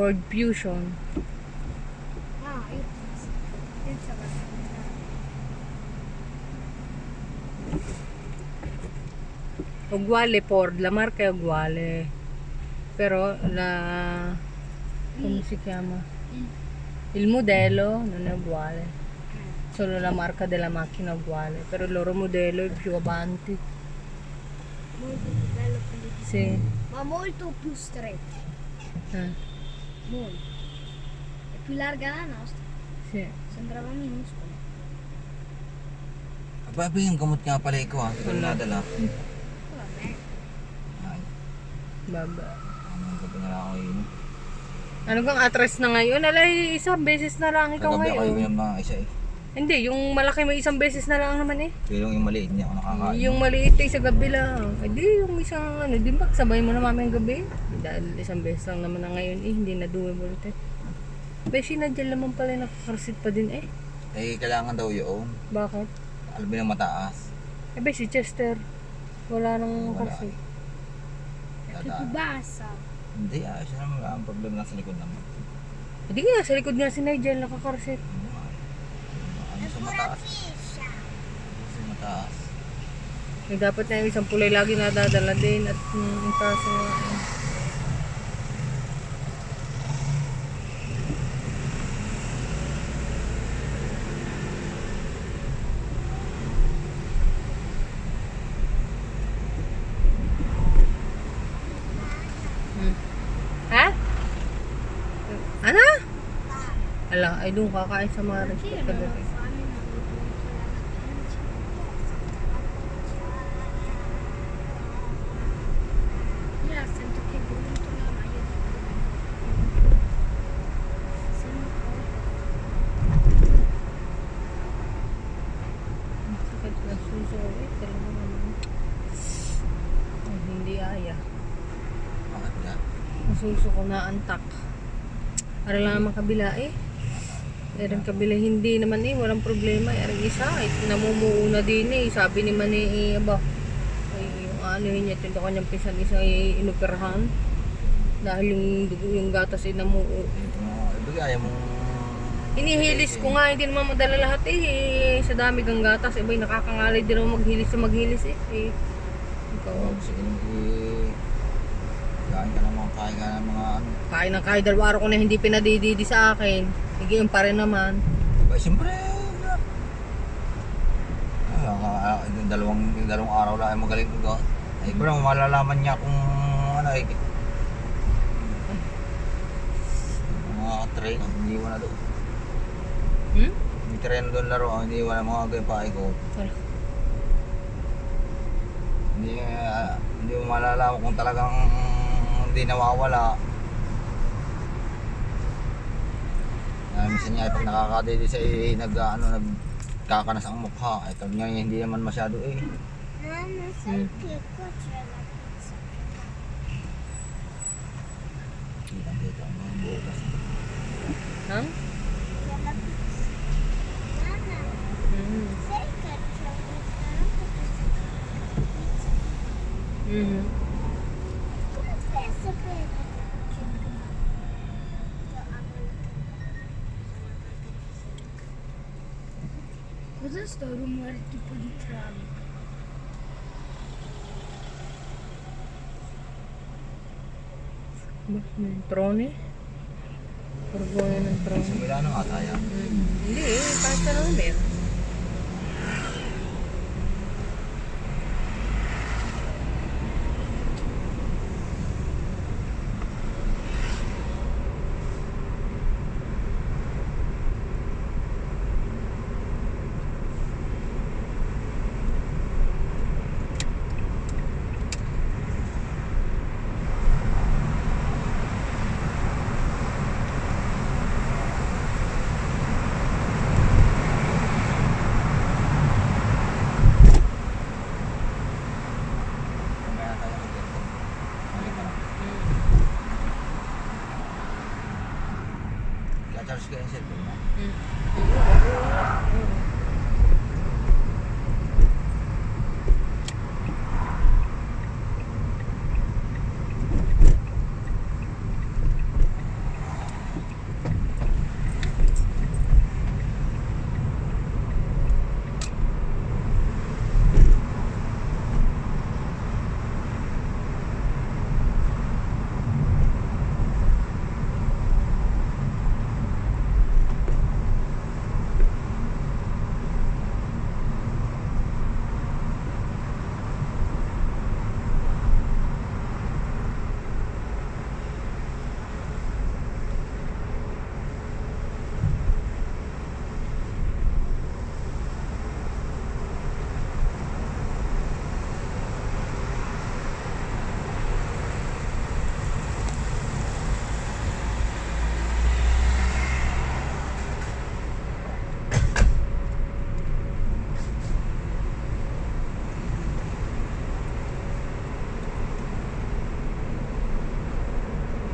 Ford Fusion. It's a Uguale Ford, la marca è uguale. Però la... come si chiama? Il modello non è uguale. Solo la marca della macchina è uguale. Però il loro modello è più avanti. molto più bello quello di Sì. ma molto più stretto. Molto. È più larga la nostra. Sì. Sembrava minuscola. Papi, yung gamot nga pala ikaw ha. Hindi ko rin Wala. nadala. Vabbè. Ay, Baba. anong gabi na lang ako yun. Ano kang atras na ngayon? Alay, isang beses na lang ikaw Kagabi ako ngayon. yung mga isa eh. Hindi, yung malaki may isang beses na lang naman eh. Pero yung maliit hindi ako nakakain. Yung maliit ay sa gabi lang. Eh di, yung isang ano, di ba, sabay mo na mamayang gabi? Dahil isang beses lang naman na ngayon eh, hindi na doable ulit. Beshi na dyan naman pala nakakarsit pa din eh. Eh, kailangan daw yun. Bakit? Albi ng mataas. Eh Beshi, Chester. Wala nang Wala. karsit. Dadaan. Nakikibasa. Hindi, ayos naman. Wala ang problema nasa likod naman. Hindi nga, sa likod nga si Nigel nakakarsit. Ano sa mataas? Sa mataas. Eh, dapat na yung isang pulay lagi nadadala din at yung kaso nga eh. Ha? Ano? Ala, ay doon kakain sa mga restaurant kagabi. Io sento che brontola, ma io Sakit na suso eh. Talaga naman. Ay, hindi aya. Bakit nga? Masuso ko na antak. Para lang naman kabila eh. Erang kabila hindi naman eh. Walang problema. Erang isa. Namumuuna din eh. Sabi ni Mani eh. Aba. Ay, yung ano yun niya. Tinto kanyang pisan isa eh. Inoperahan. Dahil yung dugo yung gatas eh namuo. Ibig ayaw mong... Inihilis ko nga. Hindi naman madala lahat eh. Sa dami kang gatas. Iba yung nakakangalay din naman maghilis eh. Ikaw. Oh, sige nang kain ka naman, kain ka ng mga ano. Kain ng kahit dalawang araw ko na hindi pinadididi sa akin. Higiyong pa rin naman. Ba, siyempre, yung dalawang araw lang ay magaling ko. Ay, pero malalaman niya kung ano eh. Mga train, hindi mo na doon. May train doon laro, hindi mo na mga gaypaay ko. Wala. Hindi mo malalaman kung talagang hindi nawawala. Minsan niya pag nakakadidi sa nagkakanas ang mukha. Ito niya hindi naman masyado eh. Nana, sai che qua c'è la pizza. Kita dito ang mga bukas. Ha? C'è la pizza. Nana, sai che c'è un ristorante che si chiama Pizza? Come fai a sapere che c'è un Cosa sto rumore tipo di tram? Trone? Purgoy ng Sa trone. Milano nga tayo. Hindi eh, kahit na naman meron. Mamaya tayo mag-dito. Balik ka lang. Kaya charge ka yung cellphone mo.